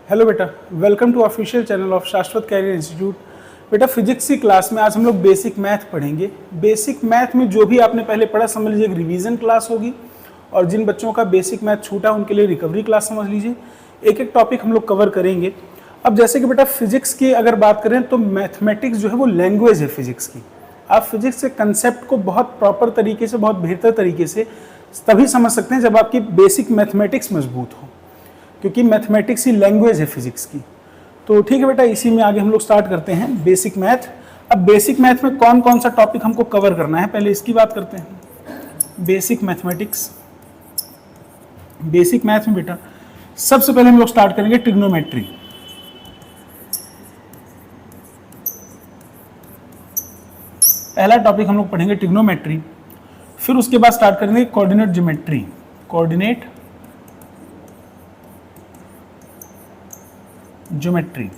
Hello बेटा, welcome to official channel of Shashwat career institute. बेटा physics की क्लास में आज हम लोग बेसिक मैथ पढ़ेंगे। बेसिक मैथ में जो भी आपने पहले पढ़ा समझ लीजिए एक रिवीजन क्लास होगी, और जिन बच्चों का बेसिक मैथ छूटा उनके लिए रिकवरी क्लास समझ लीजिए। एक एक टॉपिक हम लोग कवर करेंगे। अब जैसे कि बेटा फिजिक्स की अगर बात करें तो मैथमेटिक्स जो है वो लैंग्वेज है फिजिक्स की। आप फिजिक्स के कंसेप्ट को बहुत प्रॉपर तरीके से, बहुत बेहतर तरीके से तभी समझ सकते हैं जब आपकी बेसिक मैथमेटिक्स मजबूत हो, क्योंकि मैथमेटिक्स ही लैंग्वेज है फिजिक्स की। तो ठीक है बेटा, इसी में आगे हम लोग स्टार्ट करते हैं बेसिक मैथ। अब बेसिक मैथ में कौन कौन सा टॉपिक हमको कवर करना है, पहले इसकी बात करते हैं। बेसिक मैथमेटिक्स, बेसिक मैथ में बेटा सबसे पहले हम लोग स्टार्ट करेंगे ट्रिग्नोमेट्री। पहला टॉपिक हम लोग पढ़ेंगे ट्रिग्नोमेट्री, फिर उसके बाद स्टार्ट करेंगे कोऑर्डिनेट ज्योमेट्री। Coordinate geometry.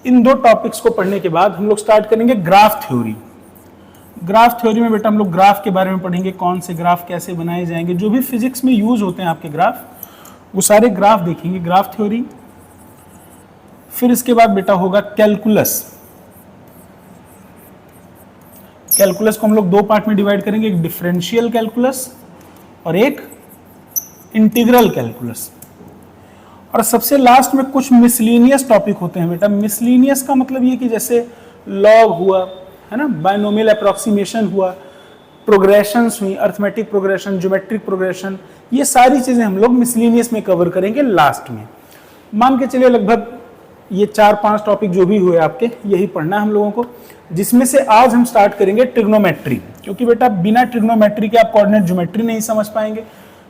इन दो टॉपिक्स को पढ़ने के बाद हम लोग स्टार्ट करेंगे ग्राफ थ्योरी। ग्राफ थ्योरी में बेटा हम लोग ग्राफ के बारे में पढ़ेंगे, कौन से ग्राफ कैसे बनाए जाएंगे, जो भी फिजिक्स में यूज होते हैं आपके ग्राफ, वो सारे ग्राफ देखेंगे, ग्राफ थ्योरी। फिर इसके बाद बेटा होगा कैलकुलस। कैलकुलस को हम लोग दो पार्ट में डिवाइड करेंगे, एक डिफरेंशियल कैलकुलस और एक इंटीग्रल कैलकुलस। और सबसे लास्ट में कुछ मिसलिनियस टॉपिक होते हैं बेटा। मिसलिनियस का मतलब ये कि जैसे लॉग हुआ, है ना, बायनोमियल अप्रोक्सीमेशन हुआ, प्रोग्रेशंस हुई, अर्थमेटिक प्रोग्रेशन, ज्योमेट्रिक प्रोग्रेशन, ये सारी चीजें हम लोग मिसलिनियस में कवर करेंगे लास्ट में। मान के चलिए लगभग ये 4-5 टॉपिक जो भी हुए आपके, यही पढ़ना है हम लोगों को, जिसमें से आज हम स्टार्ट करेंगे ट्रिग्नोमेट्री। क्योंकि बेटा बिना ट्रिग्नोमेट्री के आप कोऑर्डिनेट ज्योमेट्री नहीं समझ पाएंगे।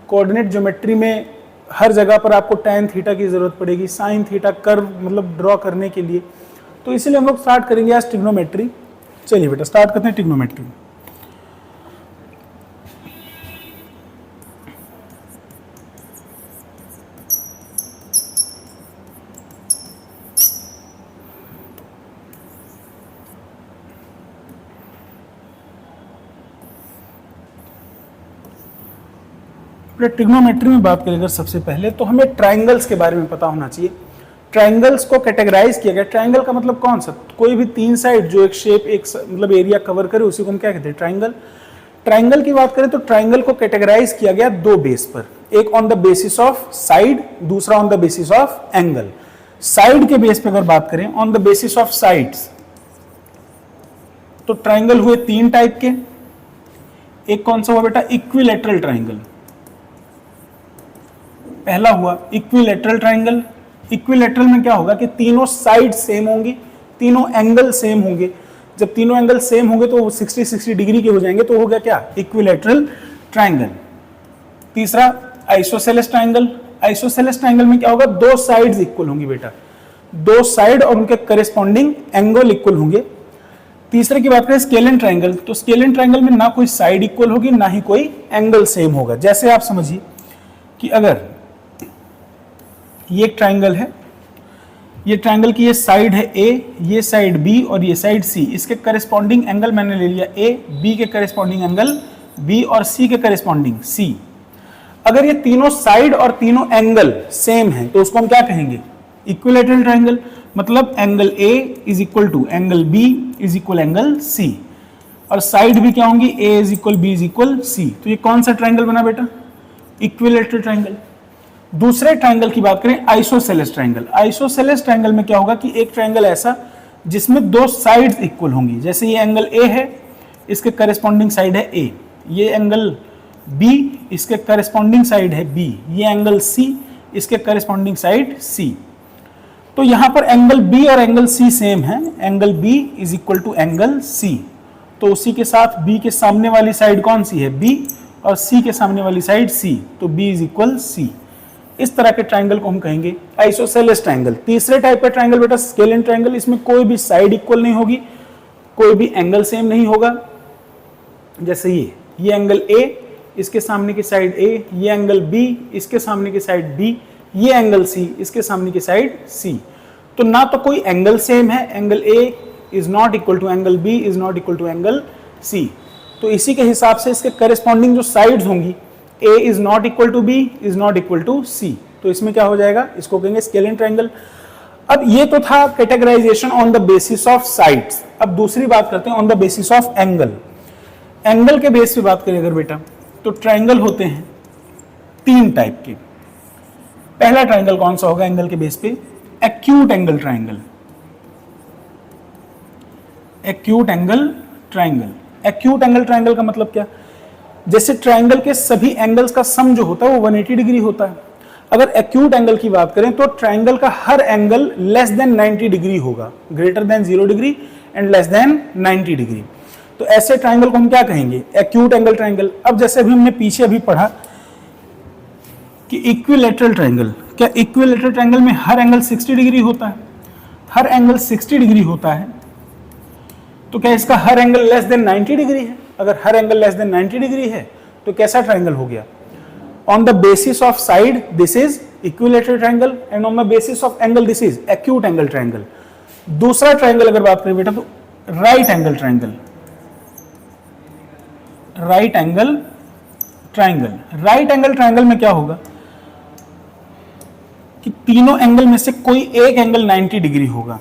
कोऑर्डिनेट ज्योमेट्री में हर जगह पर आपको tan थीटा की जरूरत पड़ेगी, sin थीटा कर्व मतलब ड्रॉ करने के लिए। तो इसीलिए हम लोग स्टार्ट करेंगे आज ट्रिग्नोमेट्री। चलिए बेटा स्टार्ट करते हैं ट्रिग्नोमेट्री। ट्रिग्नोमेट्री में बात करें अगर सबसे पहले तो हमें ट्राइंगल्स के बारे में पता होना चाहिए। ट्राइंगल्स को कैटेगराइज किया गया। ट्राइंगल का मतलब कौन सा, कोई भी 3 साइड जो एक शेप, एक मतलब एरिया कवर करे, उसी को हम क्या कहते हैं, ट्राइंगल। ट्राइंगल की बात करें तो ट्राइंगल को कैटेगराइज किया गया 2 बेस पर, एक on the basis of side, दूसरा on the basis of angle. Side के बेस पे अगर बात करें, on the basis of sides, तो ट्राइंगल हुए 3 टाइप के। एक कौन सा हुआ बेटा, इक्विलैटरल ट्राइंगल। पहला हुआ इक्विलैटरल ट्राइंगल। इक्विलैटरल में क्या होगा कि तीनों साइड सेम होंगी, तीनों एंगल सेम होंगे। जब तीनों एंगल सेम होंगे तो वो 60-60 डिग्री के हो जाएंगे, तो हो गया क्या, इक्विलैटरल ट्राइंगल। तीसरा आइसोसेलेस ट्राइंगल। आइसोसेलेस ट्राइंगल में क्या होगा, 2 साइड्स इक्वल होंगी बेटा, 2 साइड और उनके करेस्पॉन्डिंग एंगल इक्वल होंगे। तीसरे की बात करें स्केलिन ट्राइंगल, तो स्केलिन ट्राइंगल में ना कोई साइड इक्वल होगी, ना ही कोई एंगल सेम होगा। जैसे आप समझिए कि अगर ये एक ट्राइंगल है, ये ट्राइंगल की ये साइड है A, ये साइड B और ये साइड C, इसके करेस्पॉन्डिंग एंगल मैंने ले लिया A, B के करेस्पॉन्डिंग एंगल B और C के करेस्पॉन्डिंग C। अगर ये तीनों साइड और तीनों एंगल सेम हैं तो उसको हम क्या कहेंगे, इक्विलैटरल ट्राइंगल। मतलब angle A is equal to angle B is equal angle C, और साइड भी क्या होंगी, A is equal B is equal C। तो ये कौन सा ट्राइंगल बना बेटा, इक्विलैटरल ट्राइंगल। दूसरे ट्राइंगल की बात करें आइसोसेलेस ट्राइंगल। आइसोसेलेस ट्राइंगल में क्या होगा कि एक ट्राइंगल ऐसा जिसमें 2 साइड्स इक्वल होंगी। जैसे ये एंगल A है, इसके करेस्पॉन्डिंग साइड है A, ये एंगल B, इसके करेस्पॉन्डिंग साइड है B, ये एंगल C, इसके करेस्पॉन्डिंग साइड C। तो यहां पर एंगल B और एंगल C सेम है, angle B is equal to angle C। तो उसी के साथ B के सामने वाली साइड कौन सी है, B, और C के सामने वाली साइड C, तो B इज इक्वल C। इस तरह के ट्राइंगल को हम कहेंगे आइसोसेलेस ट्राइंगल। तीसरे टाइप का ट्राइंगल बेटा स्केलिन ट्राइंगल। इसमें कोई भी साइड इक्वल नहीं होगी, कोई भी एंगल सेम नहीं होगा। जैसे ये एंगल A, इसके सामने की साइड A, ये एंगल B, इसके सामने की साइड B, ये एंगल C, इसके सामने की साइड C। तो ना तो कोई एंगल सेम है, angle A is not equal to angle B is not equal to angle C। तो इसी के हिसाब से इसके करेस्पॉन्डिंग जो साइड्स होंगी, A is not equal to B is not equal to C। तो इसमें क्या हो जाएगा, इसको कहेंगे स्केलिन ट्रायंगल। अब ये तो था categorisation on the basis of sides. अब दूसरी बात करते हैं on the basis of angle. Angle के बेस पे बात करें अगर बेटा, तो ट्रायंगल होते हैं 3 टाइप के। पहला ट्रायंगल कौन सा होगा एंगल के बेस पे, acute angle triangle. Acute angle triangle, acute angle triangle का मतलब क्या, जैसे ट्रायंगल के सभी एंगल्स का सम जो होता है वो 180 डिग्री होता है। अगर एक्यूट एंगल की बात करें तो ट्रायंगल का हर एंगल लेस देन 90 डिग्री होगा, greater than 0 degree and less than 90 degree. तो ऐसे ट्रायंगल को हम क्या कहेंगे, एक्यूट एंगल ट्रायंगल। अब जैसे अभी हमने पीछे अभी पढ़ा कि इक्विलैटरल ट्रायंगल, क्या इक्विलैटरल ट्रायंगल में हर एंगल 60 डिग्री होता है, हर एंगल 60 डिग्री होता है, तो क्या इसका हर एंगल लेस देन 90 डिग्री है? अगर हर एंगल लेस देन 90 डिग्री है तो कैसा ट्रायंगल हो गया, on the basis of side this is equilateral triangle and on the basis of angle this is acute angle triangle. दूसरा ट्रायंगल अगर बात करें बेटा तो right angle triangle. Right angle triangle, right angle triangle में क्या होगा कि तीनों एंगल में से कोई एक एंगल 90 डिग्री होगा,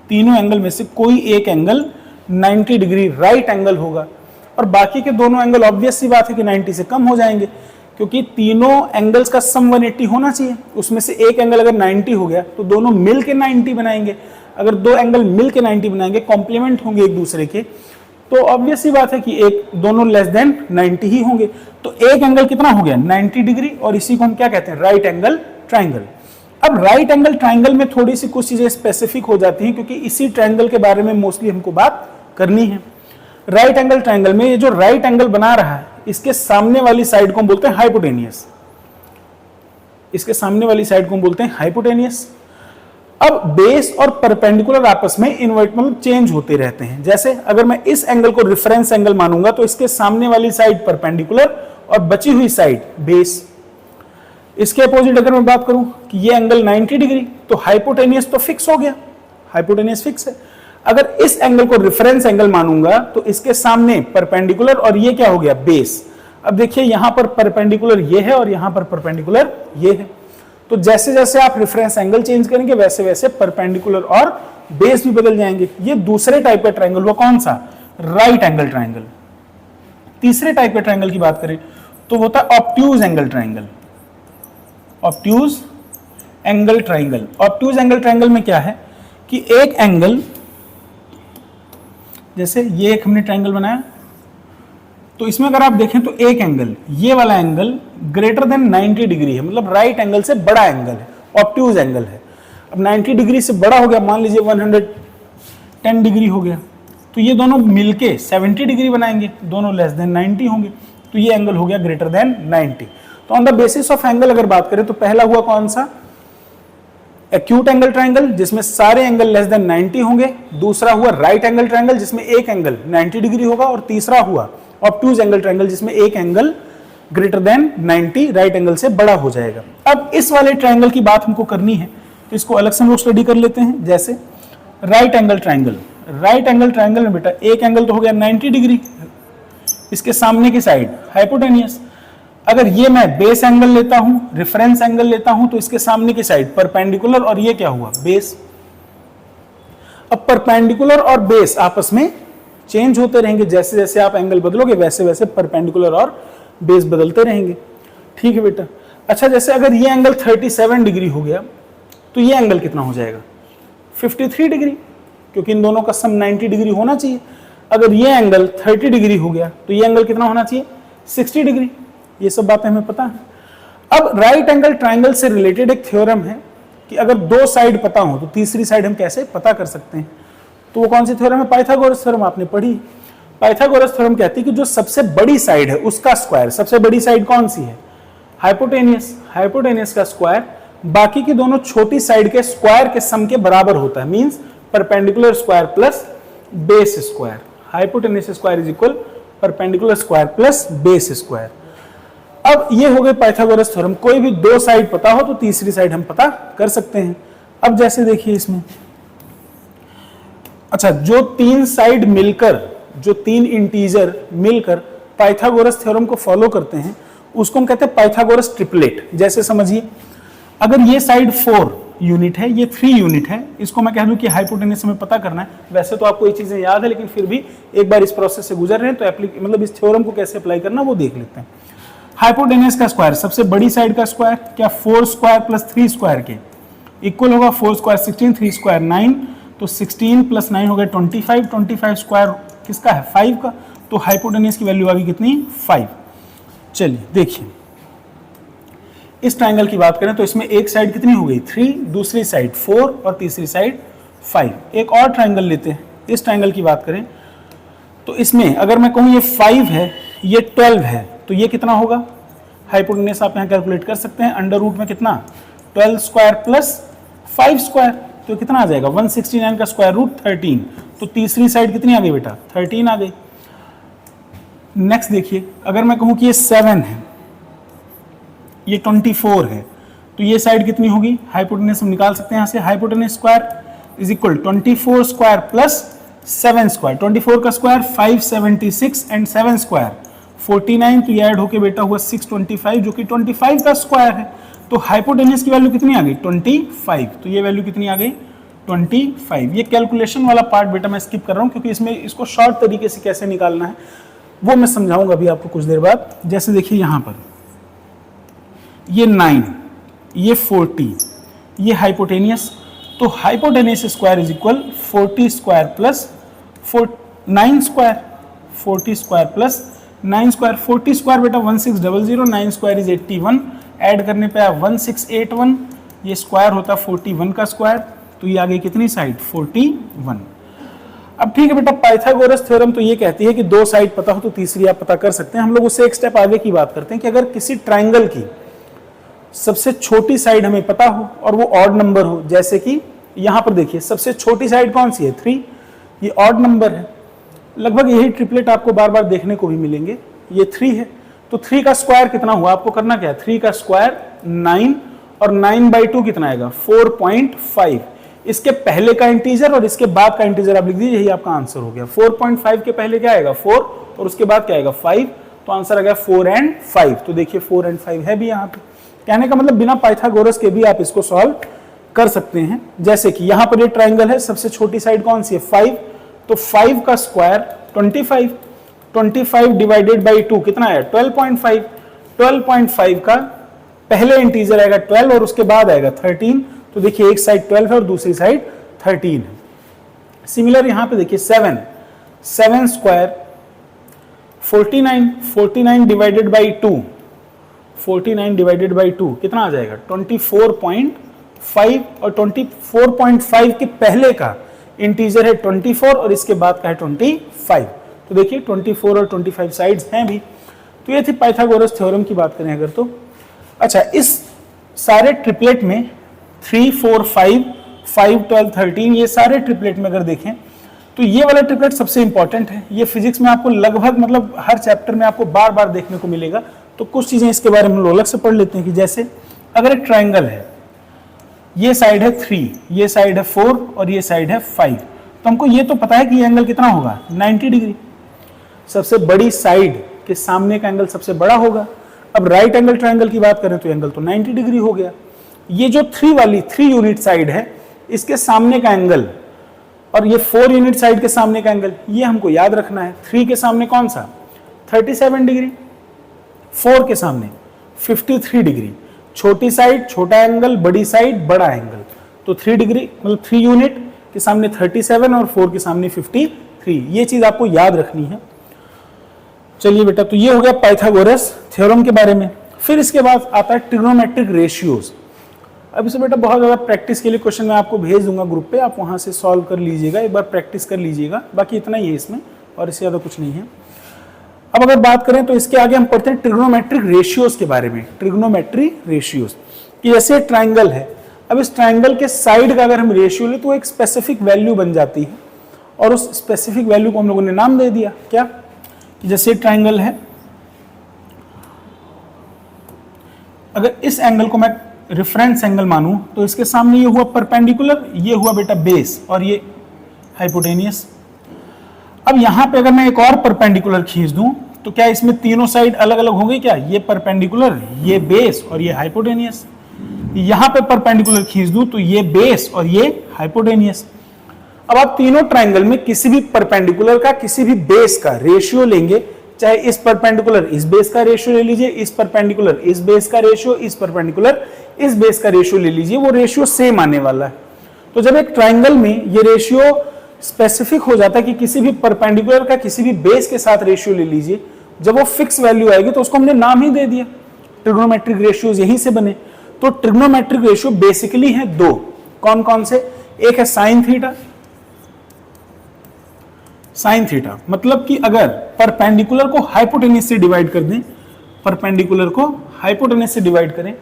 तीनों एंगल में से कोई एक एंगल 90 डिग्री राइट एंगल होगा, और बाकी के दोनों एंगल ऑब्वियस सी बात है कि 90 से कम हो जाएंगे, क्योंकि तीनों एंगल्स का सम 180 होना चाहिए। उसमें से एक एंगल अगर 90 हो गया तो दोनों मिल के 90 बनाएंगे। अगर दो एंगल मिल के 90 बनाएंगे, कॉम्प्लीमेंट होंगे एक दूसरे के, तो ऑब्वियस सी बात है कि एक दोनों लेस देन 90 ही होंगे। तो एक एंगल कितना हो गया 90 डिग्री, और इसी को हम क्या कहते हैं, राइट एंगल ट्रायंगल। अब राइट एंगल ट्रायंगल में थोड़ी सी कुछ चीजें स्पेसिफिक हो जाती हैं, क्योंकि इसी ट्रायंगल के बारे में मोस्टली हमको बात करनी है। राइट एंगल ट्रायंगल में ये जो राइट एंगल बना रहा है, इसके सामने वाली साइड को हम बोलते हैं हाइपोटेनियस, इसके सामने वाली साइड को हम बोलते हैं हाइपोटेनियस। अब बेस और परपेंडिकुलर आपस में इन्वर्ट मतलब चेंज होते रहते हैं। जैसे अगर मैं इस एंगल को रेफरेंस एंगल मानूंगा तो इसके सामने वाली साइड परपेंडिकुलर और बची हुई साइड बेस। इसके अपोजिट अगर मैं बात करूं कि ये एंगल 90 डिग्री, तो हाइपोटेनियस तो फिक्स हो गया, हाइपोटेनियस फिक्स है। अगर इस एंगल को रेफरेंस एंगल मानूंगा तो इसके सामने परपेंडिकुलर और ये क्या हो गया बेस। अब देखिए यहां पर परपेंडिकुलर ये है और यहां पर परपेंडिकुलर ये है, तो जैसे जैसे आप रेफरेंस एंगल चेंज करेंगे वैसे वैसे परपेंडिकुलर और बेस भी बदल जाएंगे। ये दूसरे टाइप का ट्रायंगल हुआ, कौन सा, राइट एंगल ट्रायंगल। तीसरे टाइप के ट्रायंगल की बात करें तो होता है obtuse angle triangle. Obtuse angle triangle, obtuse angle triangle में क्या है कि एक एंगल, जैसे ये एक हमने ट्रायंगल बनाया, तो इसमें अगर आप देखें तो एक एंगल, ये वाला एंगल ग्रेटर देन 90 डिग्री है, मतलब राइट एंगल से बड़ा एंगल है, ऑब्ट्यूज एंगल है। अब 90 डिग्री से बड़ा हो गया, मान लीजिए 110 डिग्री हो गया, तो ये दोनों मिलके 70 डिग्री बनाएंगे, दोनों लेस देन 90 होंगे, तो ये एंगल हो गया ग्रेटर देन 90। तो on the basis of angle अगर बात करें तो पहला हुआ कौन सा, एक्यूट एंगल ट्रायंगल जिसमें सारे एंगल लेस देन 90 होंगे, दूसरा हुआ राइट एंगल ट्रायंगल जिसमें एक एंगल 90 डिग्री होगा, और तीसरा हुआ ऑब्ट्यूज एंगल ट्रायंगल जिसमें एक angle greater than 90 right angle से बड़ा हो जाएगा। अब इस वाले ट्रायंगल की बात हमको करनी है तो इसको अलग से हम लोग स्टडी कर लेते हैं। जैसे right angle triangle, right angle triangle में बेटा एक एंगल तो हो गया 90 डिग्री, इसके सामने की साइड हाइपोटेनियस। अगर ये मैं बेस एंगल लेता हूं, रेफरेंस एंगल लेता हूं, तो इसके सामने की साइड परपेंडिकुलर और ये क्या हुआ बेस। अब परपेंडिकुलर और बेस आपस में चेंज होते रहेंगे, जैसे जैसे आप एंगल बदलोगे वैसे वैसे परपेंडिकुलर और बेस बदलते रहेंगे। ठीक है बेटा। अच्छा, जैसे अगर ये एंगल 37 डिग्री हो गया तो ये एंगल कितना हो जाएगा 53 डिग्री, क्योंकि इन दोनों का सम 90 डिग्री होना चाहिए। अगर ये एंगल 30 डिग्री हो गया तो ये एंगल कितना होना चाहिए 60 डिग्री। ये सब बातें हमें पता है। अब राइट एंगल ट्रायंगल से रिलेटेड एक थ्योरम है कि अगर दो साइड पता हो तो तीसरी साइड हम कैसे पता कर सकते हैं। तो वो कौन सी थ्योरम है, पाइथागोरस थ्योरम, आपने पढ़ी। पाइथागोरस थ्योरम कहती है कि जो सबसे बड़ी साइड है उसका स्क्वायर, सबसे बड़ी साइड कौन सी है हाइपोटेनियस, हाइपोटेनियस का स्क्वायर बाकी की दोनों छोटी साइड के स्क्वायर के सम के बराबर होता है, means perpendicular square plus base square. Hypotenuse square is equal perpendicular square plus base square. अब ये हो गए पाइथागोरस थ्योरम, कोई भी दो साइड पता हो तो तीसरी साइड हम पता कर सकते हैं। अब जैसे देखिए इसमें, अच्छा, जो तीन साइड मिलकर, जो तीन इंटीजर मिलकर पाइथागोरस थ्योरम को फॉलो करते हैं उसको हम कहते हैं पाइथागोरस ट्रिपलेट। जैसे समझिए, अगर ये साइड 4 यूनिट है, ये 3 यूनिट है, इसको मैं कह दूं कि हाइपोटेनस हमें पता करना है। वैसे तो आपको ये चीजें याद है, लेकिन फिर भी एक बार इस प्रोसेस से गुजर रहे हैं तो मतलब इस थ्योरम को कैसे अप्लाई करना वो देख लेते हैं। हाइपोटेनस का स्क्वायर, सबसे बड़ी साइड का स्क्वायर, क्या 4 स्क्वायर प्लस 3 स्क्वायर के इक्वल होगा 4 स्क्वायर 16, 3 स्क्वायर 9, तो 16 प्लस 9 हो गया 25, 25 स्क्वायर किसका है 5 का, तो हाइपोटेनस की वैल्यू आ गई कितनी 5। चलिए देखिए इस ट्राइंगल की बात करें तो इसमें एक साइड कितनी हो गई 3, दूसरी साइड 4 और तीसरी साइड 5। एक और ट्राइंगल लेते हैं, इस ट्राइंगल की बात करें तो इसमें अगर मैं कहूँ ये 5 है, ये 12 है, तो ये कितना होगा हाइपोटेनस आप यहाँ कैलकुलेट कर सकते हैं। अंडर रूट में कितना 12 स्क्वायर प्लस 5 स्क्वायर, तो कितना आ जाएगा 169 का स्क्वायर रूट 13, तो तीसरी साइड कितनी आ गई बेटा 13 आ गई। नेक्स्ट देखिए अगर मैं कहूँ कि ये 7 है, ये 24 है, तो ये साइड कितनी होगी, हाइपोटेनस हम निकाल सकते हैं यहाँ से, hypotenuse square is equal 24 square plus 7 square, 24 का स्क्वायर 576 एंड 7 स्क्वायर 49, तो ये ऐड होके बेटा हुआ 625 जो कि 25 का स्क्वायर है। तो हाइपोटेनस की वैल्यू कितनी आ गई 25, तो ये वैल्यू कितनी आ गई 25। ये कैलकुलेशन वाला पार्ट बेटा मैं स्किप कर रहा हूँ क्योंकि इसमें इसको शॉर्ट तरीके से कैसे निकालना है वो मैं समझाऊंगा अभी आपको कुछ देर बाद। जैसे देखिए यहाँ पर ये 9, ये 40, ये हाइपोटेनियस, तो hypotenuse square is equal 40 square plus 9 square, 40 square plus 9 square, 40 square बेटा 1600, 9 स्क्वायर इज 81, ऐड करने पे आया 1681, ये स्क्वायर होता 41 का स्क्वायर, तो ये आ गई कितनी साइड 41। अब ठीक है बेटा पाइथागोरस थ्योरम तो ये कहती है कि दो साइड पता हो तो तीसरी आप पता कर सकते हैं। हम लोग उससे एक स्टेप आगे की बात करते हैं कि अगर किसी ट्राइंगल की सबसे छोटी साइड हमें पता हो और वो ऑड नंबर हो, जैसे कि यहां पर देखिए सबसे छोटी साइड कौन सी है 3, ये ऑड नंबर है, लगभग यही ट्रिपलेट आपको बार बार देखने को भी मिलेंगे। ये 3 है तो 3 का स्क्वायर कितना हुआ, आपको करना क्या है 3 का स्क्वायर 9 और 9/2 कितना आएगा 4.5, इसके पहले का इंटीजर और इसके बाद का इंटीजर आप लिख दीजिए, यही आपका आंसर हो गया। 4.5 के पहले क्या आएगा 4 और उसके बाद क्या आएगा 5, तो आंसर आ गया 4 and 5। तो देखिए 4 and 5 है भी यहाँ पे, कहने का मतलब बिना पाइथागोरस के भी आप इसको सॉल्व कर सकते हैं। जैसे कि यहाँ पर ये ट्राइंगल है, सबसे छोटी साइड कौन सी है 5, तो 5 का स्क्वायर 25, 25 डिवाइडेड बाई 2 कितना आया 12.5, 12.5 का पहले इंटीजर आएगा 12 और उसके बाद आएगा 13, तो देखिए एक साइड 12 है और दूसरी साइड 13 है। सिमिलर यहां पे देखिए 7 square 49, 49 divided by 2, 49 divided by 2 कितना आ जाएगा 24.5 और 24.5 के पहले का इंटीजर है 24 और इसके बाद का है 25, तो देखिए 24 और 25 साइड्स हैं भी। तो ये थी पाइथागोरस थ्योरम की बात करें अगर तो। अच्छा इस सारे ट्रिपलेट में 3, 4, 5, 5, 12, 13 ये सारे ट्रिपलेट में अगर देखें तो ये वाला ट्रिपलेट सबसे इंपॉर्टेंट है। ये फिजिक्स में आपको लगभग मतलब हर चैप्टर में आपको बार बार देखने को मिलेगा। तो कुछ चीजें इसके बारे में हम अलग से पढ़ लेते हैं कि जैसे अगर एक ट्राइंगल है, ये साइड है 3, ये साइड है 4 और ये साइड है 5, तो हमको ये तो पता है कि ये एंगल कितना होगा 90 डिग्री, सबसे बड़ी साइड के सामने का एंगल सबसे बड़ा होगा। अब राइट एंगल ट्राइंगल की बात करें तो एंगल तो 90 डिग्री हो गया। ये जो 3 यूनिट साइड है इसके सामने का एंगल और ये 4 यूनिट साइड के सामने का एंगल ये हमको याद रखना है। 3 के सामने कौन सा 37 डिग्री, 4 के सामने 53 डिग्री, छोटी साइड छोटा एंगल, बड़ी साइड बड़ा एंगल, तो 3 डिग्री मतलब 3 यूनिट के सामने 37 और 4 के सामने 53, ये चीज आपको याद रखनी है। चलिए बेटा तो ये हो गया पाइथागोरस थ्योरम के बारे में। फिर इसके बाद आता है ट्रिग्नोमेट्रिक रेशियोज। अब इसे बेटा बहुत ज़्यादा प्रैक्टिस के लिए क्वेश्चन मैं आपको भेज दूंगा ग्रुप पे, आप वहाँ से सॉल्व कर लीजिएगा, एक बार प्रैक्टिस कर लीजिएगा, बाकी इतना ही है इसमें और इससे ज़्यादा कुछ नहीं है। अब अगर बात करें तो इसके आगे हम पढ़ते हैं ट्रिग्नोमेट्रिक रेशियोज के बारे में। ट्रिग्नोमेट्री रेशियोज कि जैसे ट्राइंगल है, अब इस ट्राइंगल के साइड का अगर हम रेशियो ले तो एक स्पेसिफिक वैल्यू बन जाती है और उस स्पेसिफिक वैल्यू को हम लोगों ने नाम दे दिया क्या, कि जैसे ट्राइंगल है, अगर इस एंगल को मैं रेफरेंस एंगल मानूं तो इसके सामने ये हुआ परपेंडिकुलर, ये हुआ बेटा बेस और ये हाइपोटेनियस। अब यहां पे अगर मैं एक और परपेंडिकुलर खींच दूं तो क्या इसमें तीनों साइड अलग अलग होंगी क्या, ये परपेंडिकुलर, ये बेस और ये हाइपोटेनियस। यहां पे परपेंडिकुलर खींच दूं तो ये बेस और ये हाइपोटेनियस। अब आप तीनों ट्राइंगल में किसी भी परपेंडिकुलर का किसी भी बेस का रेशियो लेंगे, चाहे इस परपेंडिकुलर इस बेस का रेशियो ले लीजिए, इस परपेंडिकुलर इस बेस का रेशियो, इस परपेंडिकुलर इस बेस का रेशियो ले लीजिए, वो रेशियो सेम आने वाला है। तो जब एक ट्राइंगल में ये रेशियो स्पेसिफिक हो जाता है कि किसी भी परपेंडिकुलर का किसी भी बेस के साथ रेशियो ले लीजिए, जब वो फिक्स वैल्यू आएगी तो उसको हमने नाम ही दे दिया, ट्रिग्नोमेट्रिक रेशियोज यहीं से बने। तो ट्रिग्नोमेट्रिक रेशियो बेसिकली है दो, कौन कौन से? एक है साइन थीटा। साइन थीटा मतलब कि अगर परपेंडिकुलर को हाइपोटेन्यूज से डिवाइड कर दें, परपेंडिकुलर को हाइपोटेन्यूज से डिवाइड करें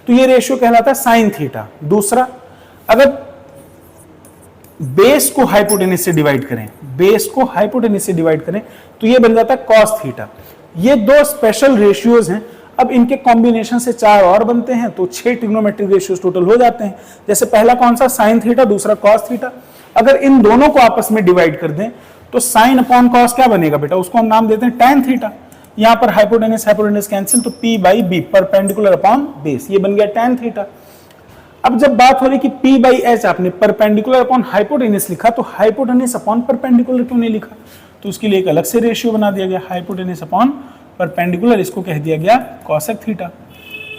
तो ये रेशियो कहलाता है साइन थीटा। दूसरा, अगर बेस को हाइपोटेन्यूज से डिवाइड करें, बेस को हाइपोटेन्यूज से डिवाइड करें तो ये बन जाता है कॉस थीटा। ये दो स्पेशल रेशियोज हैं। अब इनके कॉम्बिनेशन से चार और बनते हैं तो 6 ट्रिग्नोमेट्रिक रेशियोज टोटल हो जाते हैं। जैसे पहला कौन सा? साइन थीटा, दूसरा कॉस थीटा। अगर इन दोनों को आपस में डिवाइड कर दें तो साइन अपॉन कॉस क्या बनेगा बेटा? उसको हम नाम देते हैं टैन थीटा। यहां पर हाइपोटेन्यूज हाइपोटेन्यूज कैंसिल तो P by B, perpendicular upon base, ये बन गया टैन थीटा। अब जब बात हो रही कि P बाई एच आपने परपेंडिकुलर अपॉन हाइपोटेन्यूज लिखा तो हाइपोटेन्यूज अपॉन परपेंडिकुलर क्यों नहीं लिखा? तो उसके लिए एक अलग से रेशियो बना दिया गया, हाइपोटेन्यूज अपॉन परपेंडिकुलर, इसको कह दिया गया कॉसेक थीटा।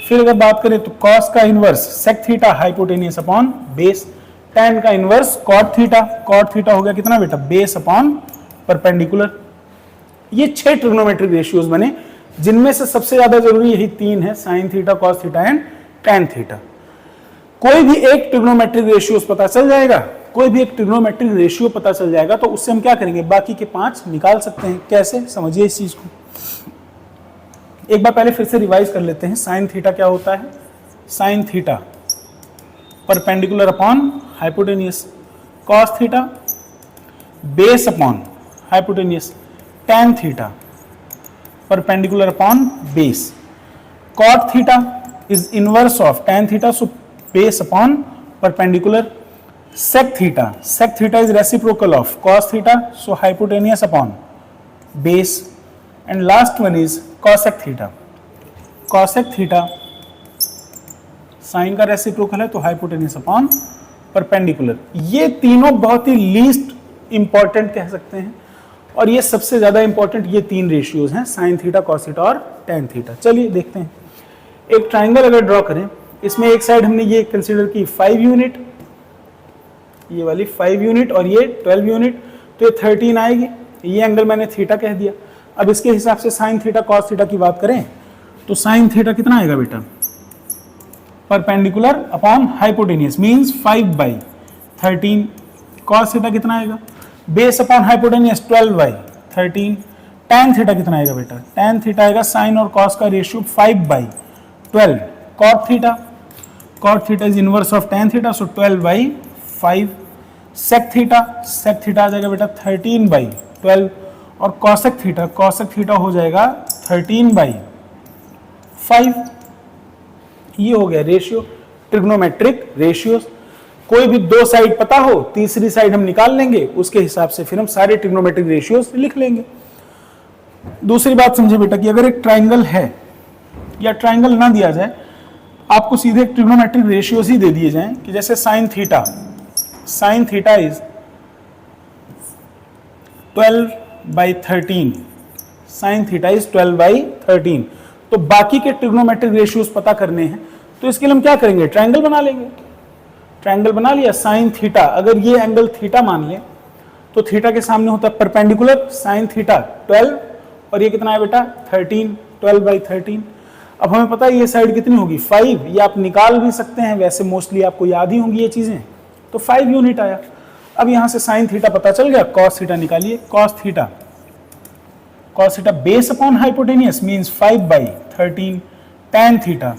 फिर अगर बात करें तो कॉस का inverse sec theta hypotenuse upon base, tan का inverse cot theta, cot theta हो गया कितना बेटा? Base upon perpendicular. ये 6 ट्रिग्नोमेट्रिक रेशियोज बने, जिनमें से सबसे ज्यादा जरूरी यही तीन है, sine theta, cos theta and tan theta. कोई भी एक ट्रिग्नोमेट्रिक रेशियोज पता चल जाएगा, कोई भी एक ट्रिग्नोमेट्रिक रेशियो पता चल जाएगा तो उससे हम क्या करेंगे? बाकी के 5 निकाल सकते हैं। कैसे? समझिए इस चीज को एक बार पहले फिर से रिवाइज कर लेते हैं। साइन थीटा क्या होता है? Sine theta perpendicular upon hypotenuse, cos theta base upon hypotenuse, tan theta perpendicular upon base, cot theta is inverse of tan theta so base upon perpendicular, sec theta is reciprocal of cos theta so hypotenuse upon base, and last one is cosec theta sine का reciprocal है तो hypotenuse upon perpendicular. ये तीनों बहुत ही least important कह सकते हैं और ये सबसे ज्यादा इंपॉर्टेंट ये तीन रेशियोज हैं, साइन थीटा, कॉस थीटा और tan थीटा। चलिए देखते हैं। एक ट्राइंगल अगर ड्रॉ करें, इसमें एक साइड हमने ये कंसीडर की 5 यूनिट, ये वाली 5 यूनिट और ये 12 यूनिट, तो ये 13 आएगी। ये एंगल मैंने थीटा कह दिया। अब इसके हिसाब से साइन थीटा कॉस थीटा की बात करें तो साइन थीटा कितना आएगा बेटा? Perpendicular upon hypotenuse means 5/13। Cos theta कितना आएगा? Base upon hypotenuse 12/13। tan theta कितना आएगा बेटा? tan थीटा आएगा साइन और कॉस का ratio 5/12। Cot theta is inverse of tan theta so 12/5। Sec theta आ जाएगा बेटा 13/12 और कॉसेक थीटा हो जाएगा 13/5। ये हो गया रेशियो, ट्रिग्नोमेट्रिक रेशियोज। कोई भी दो साइड पता हो, तीसरी साइड हम निकाल लेंगे, उसके हिसाब से फिर हम सारे ट्रिग्नोमेट्रिक रेशियोज लिख लेंगे। दूसरी बात समझे बेटा कि अगर एक ट्राइंगल है या ट्राइंगल ना दिया जाए, आपको सीधे ट्रिग्नोमेट्रिक रेशियोज ही दे दिए जाएं कि जैसे sine theta is 12/13, sine theta is 12/13। तो बाकी के ट्रिग्नोमेट्रिक रेशियोज पता करने हैं तो इसके लिए हम क्या करेंगे? ट्राइंगल बना लेंगे। ट्राइंगल बना लिया, साइन थीटा, अगर ये एंगल थीटा मान लें तो थीटा के सामने होता है परपेंडिकुलर, साइन थीटा 12 और ये कितना है बेटा? 13, 12/13। अब हमें पता है ये साइड कितनी होगी? 5। ये आप निकाल भी सकते हैं, वैसे मोस्टली आपको याद ही होंगी ये चीजें। तो 5 यूनिट आया। अब यहां से साइन थीटा पता चल गया, कॉस थीटा निकालिए। Cos theta base upon hypotenuse means 5/13।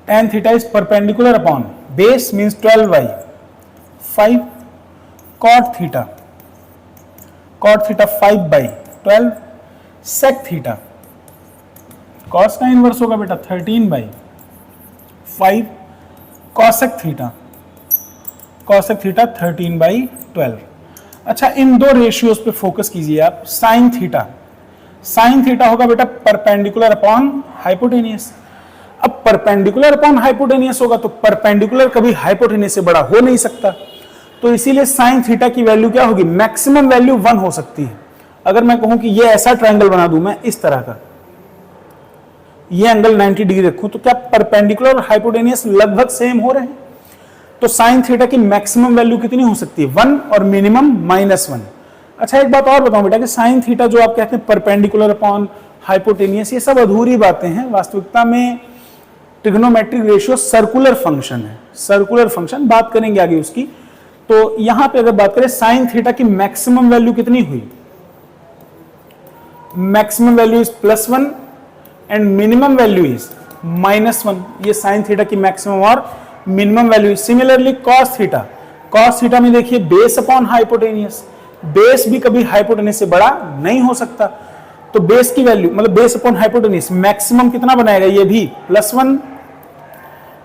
tan theta is perpendicular upon base means 12/5। Cot theta 5/12। Sec theta, cos का इनवर्स होगा बेटा 13/5। Cosec theta 13/12। अच्छा, इन दो रेशियोज पे फोकस कीजिए आप। साइन थीटा होगा बेटा परपेंडिकुलर अपॉन हाइपोटेन्यूज। अब परपेंडिकुलर अपॉन हाइपोटेनियस होगा तो परपेंडिकुलर कभी हाइपोटेनियस से बड़ा हो नहीं सकता, तो इसीलिए साइन थीटा की वैल्यू क्या होगी, मैक्सिमम वैल्यू 1 हो सकती है। अगर मैं कहूं कि ये ऐसा ट्रायंगल बना दूं मैं इस तरह का, ये एंगल 90 डिग्री रखूं, तो क्या परपेंडिकुलर और हाइपोटेनियस लगभग सेम हो रहे हैं? तो साइन थीटा की मैक्सिमम वैल्यू कितनी हो सकती है, 1 और मिनिमम -1। अच्छा एक बात और बताऊं बेटा कि साइन थीटा जो आप कहते हैं परपेंडिकुलर अपॉन हाइपोटेनियस, ये सब अधूरी बातें हैं। वास्तविकता में ट्रिग्नोमेट्रिक रेशियो सर्कुलर फंक्शन है, सर्कुलर फंक्शन, बात करेंगे आगे उसकी। तो यहां पे अगर बात करें साइन थीटा की मैक्सिमम वैल्यू कितनी हुई, maximum value is +1 and minimum value is -1। ये साइन थीटा की मैक्सिमम और minimum value. Similarly cos theta, cos theta में देखिए बेस अपॉन हाइपोटेनियस, बेस भी कभी हाइपोटेनियस से बड़ा नहीं हो सकता, तो बेस की वैल्यू मतलब बेस अपॉन हाइपोटेनियस मैक्सिमम कितना बनाएगा, ये भी +1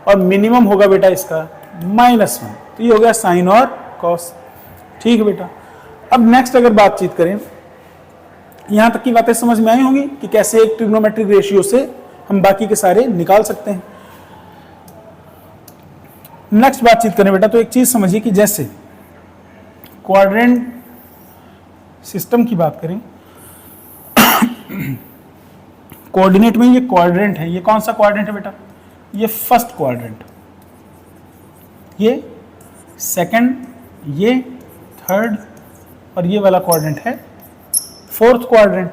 और मिनिमम होगा बेटा इसका -1। तो ये हो गया साइन और कॉस। ठीक है बेटा। अब नेक्स्ट अगर बातचीत करें, यहां तक की बातें समझ में आई होंगी कि कैसे एक ट्रिग्नोमेट्रिक रेशियो से हम बाकी के सारे निकाल सकते हैं। नेक्स्ट बातचीत करें बेटा, तो एक चीज समझिए कि जैसे क्वाड्रेंट सिस्टम की बात करें, कोऑर्डिनेट में ये क्वाड्रेंट है, ये कौन सा क्वाड्रेंट है बेटा, ये फर्स्ट क्वाड्रेंट, ये सेकंड, ये थर्ड और ये वाला क्वाड्रेंट है फोर्थ क्वाड्रेंट।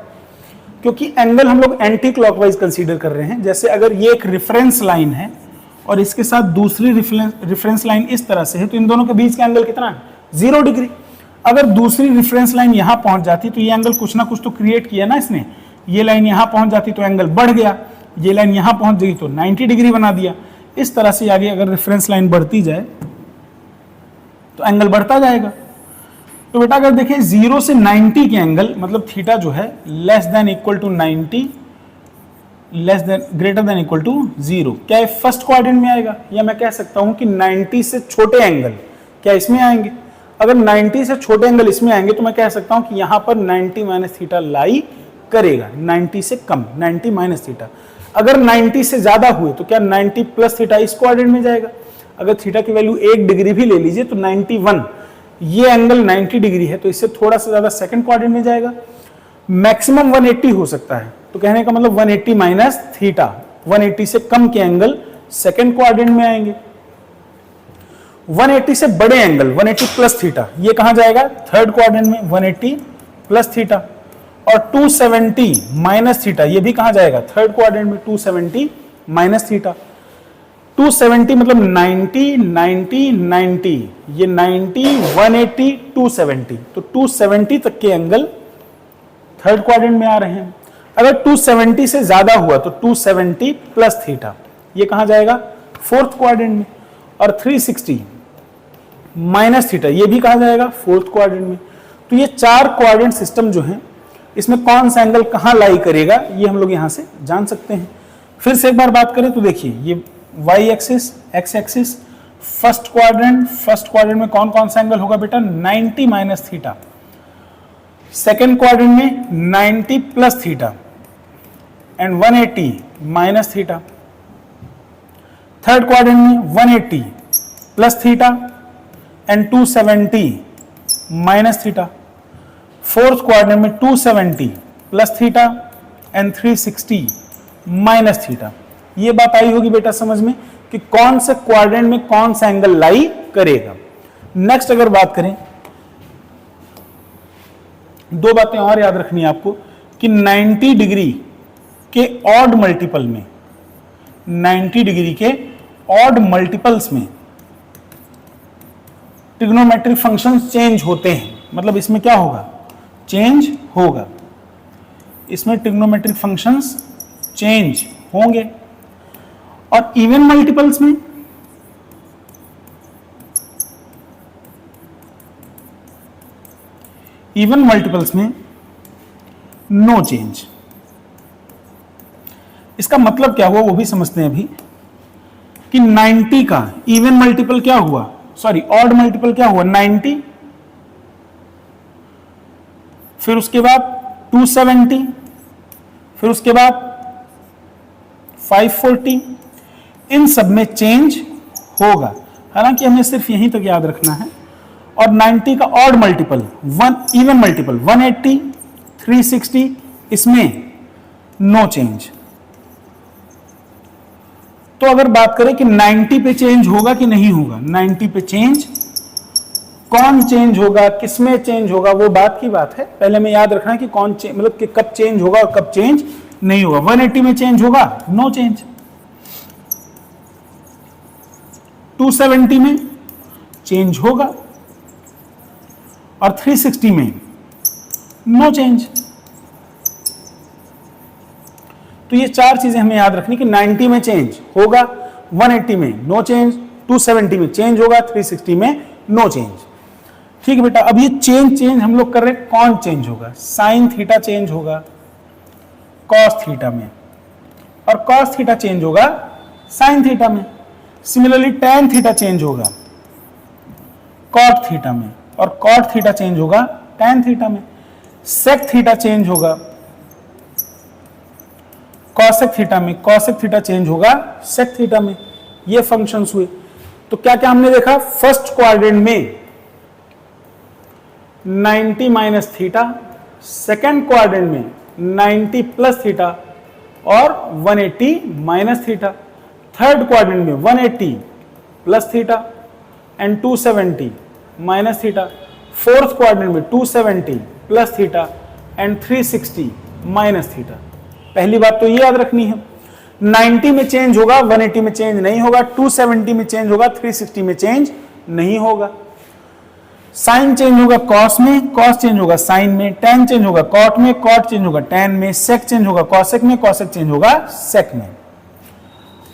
क्योंकि एंगल हम लोग एंटी क्लॉकवाइज कंसीडर कर रहे हैं। जैसे अगर ये एक रेफरेंस लाइन है और इसके साथ दूसरी रेफरेंस लाइन इस तरह से है, तो इन दोनों के बीच का एंगल कितना है, 0 डिग्री। अगर दूसरी रेफरेंस लाइन यहां पहुंच जाती तो ये एंगल कुछ ना कुछ तो क्रिएट किया ना इसने, ये लाइन यहां पहुंच जाती तो एंगल बढ़ गया, ये लाइन यहां पहुंच गई तो 90 डिग्री बना दिया। इस तरह से आगे अगर रेफरेंस लाइन बढ़ती जाए तो एंगल बढ़ता जाएगा। तो बेटा अगर देखें 0 से 90 के एंगल मतलब थीटा जो है less than equal to 90, less than greater than equal to 0, क्या ये फर्स्ट क्वाड्रेंट में आएगा, या मैं कह सकता हूं कि 90 से छोटे एंगल क्या इसमें आएंगे? अगर 90 से छोटे एंगल इसमें आएंगे तो मैं कह सकता हूं कि यहां पर 90 माइनस थीटा लाई करेगा, 90 से कम, 90 माइनस थीटा। अगर 90 से ज्यादा हुए तो क्या 90 प्लस थीटा इस क्वाड्रेंट में जाएगा? अगर थीटा की वैल्यू 1 डिग्री भी ले लीजिए तो 91, ये एंगल 90 डिग्री है तो इससे थोड़ा सा ज्यादा सेकंड क्वाड्रेंट में जाएगा। मैक्सिमम 180 हो सकता है, तो कहने का मतलब 180 माइनस थीटा, 180 से कम के एंगल सेकंड क्वाड्रेंट में आएंगे। 180 से बड़े एंगल 180 प्लस थीटा ये कहां जाएगा, थर्ड क्वाड्रेंट में 180 प्लस थीटा। और 270 माइनस थीटा ये भी कहां जाएगा, थर्ड क्वाड्रेंट में 270 माइनस थीटा। 270 मतलब 90 90 90, ये 90 180 270, तो 270 तक के एंगल थर्ड क्वाड्रेंट में आ रहे हैं। अगर 270 से ज्यादा हुआ तो 270 प्लस थीटा ये कहां जाएगा, फोर्थ क्वाड्रेंट में। और 360 माइनस थीटा ये भी कहां जाएगा, फोर्थ क्वाड्रेंट में। तो ये 4 क्वाड्रेंट सिस्टम जो है इसमें कौन सा एंगल कहां लाई करेगा ये हम लोग यहां से जान सकते हैं। फिर से एक बार बात करें तो देखिए ये y axis, x axis, first quadrant में कौन कौन सा एंगल होगा बेटा, 90 माइनस थीटा। सेकेंड क्वाड्रेंट में 90 plus theta and 180 minus theta. Third quadrant में 180 plus theta and 270 minus theta. Fourth quadrant में 270 plus theta and 360 minus theta. ये बात आई होगी बेटा समझ में कि कौन से क्वाड्रेंट में कौन सा एंगल लाई करेगा। नेक्स्ट अगर बात करें, दो बातें और याद रखनी है आपको कि 90 डिग्री के ऑड मल्टीपल में, 90 डिग्री के ऑड मल्टीपल्स में ट्रिग्नोमेट्रिक फंक्शंस चेंज होते हैं। मतलब इसमें क्या होगा, चेंज होगा, इसमें ट्रिग्नोमेट्रिक फंक्शंस चेंज होंगे। और इवन मल्टीपल्स में नो चेंज। इसका मतलब क्या हुआ वो भी समझते हैं अभी कि 90 का इवन मल्टीपल क्या हुआ, सॉरी ऑड मल्टीपल क्या हुआ, 90, फिर उसके बाद 270, फिर उसके बाद 540, इन सब में चेंज होगा। हालांकि हमें सिर्फ यहीं तक याद रखना है। और 90 का ऑड मल्टीपल, इवन मल्टीपल 180, 360, इसमें नो चेंज। तो अगर बात करें कि 90 पे चेंज होगा कि नहीं होगा, 90 पे चेंज, कौन चेंज होगा, किसमें चेंज होगा, वो बात की बात है। पहले हमें याद रखना है कि कौन मतलब कि कब चेंज होगा और कब चेंज नहीं होगा। 180 में चेंज होगा, नो चेंज। 270 में चेंज होगा और 360 में नो चेंज। तो ये चार चीजें हमें याद रखनी कि 90 में चेंज होगा, 180 में नो चेंज, 270 में चेंज होगा, 360 में नो चेंज। ठीक है बेटा, अब ये चेंज हम लोग कर रहे हैं, कौन चेंज होगा? साइन थीटा चेंज होगा कॉस थीटा में, और कॉस थीटा चेंज होगा साइन थीटा में। सिमिलरली टैन थीटा चेंज होगा कॉट थीटा में, और कॉट थीटा चेंज होगा टैन थीटा में। सेक थीटा चेंज होगा कॉसेक थीटा में, कॉसेक थीटा चेंज होगा सेक थीटा में। ये फंक्शंस हुए। तो क्या क्या हमने देखा? फर्स्ट क्वाड्रेंट में 90 माइनस थीटा, सेकेंड क्वाड्रेंट में 90 प्लस थीटा और 180 माइनस थीटा, थर्ड क्वाड्रेंट में 180 plus theta and 270 minus theta, fourth quadrant में 270 plus theta and 360 minus theta. पहली बात तो ये याद रखनी है, 90 में चेंज होगा, 180 में चेंज नहीं होगा, 270 में चेंज होगा, 360 में चेंज नहीं होगा। साइन चेंज होगा कॉस में, कॉस चेंज होगा साइन में, टैन चेंज होगा कॉट में, कॉट चेंज होगा टैन में, सेक चेंज होगा कॉसेक में, कॉसेक चेंज होगा सेक में।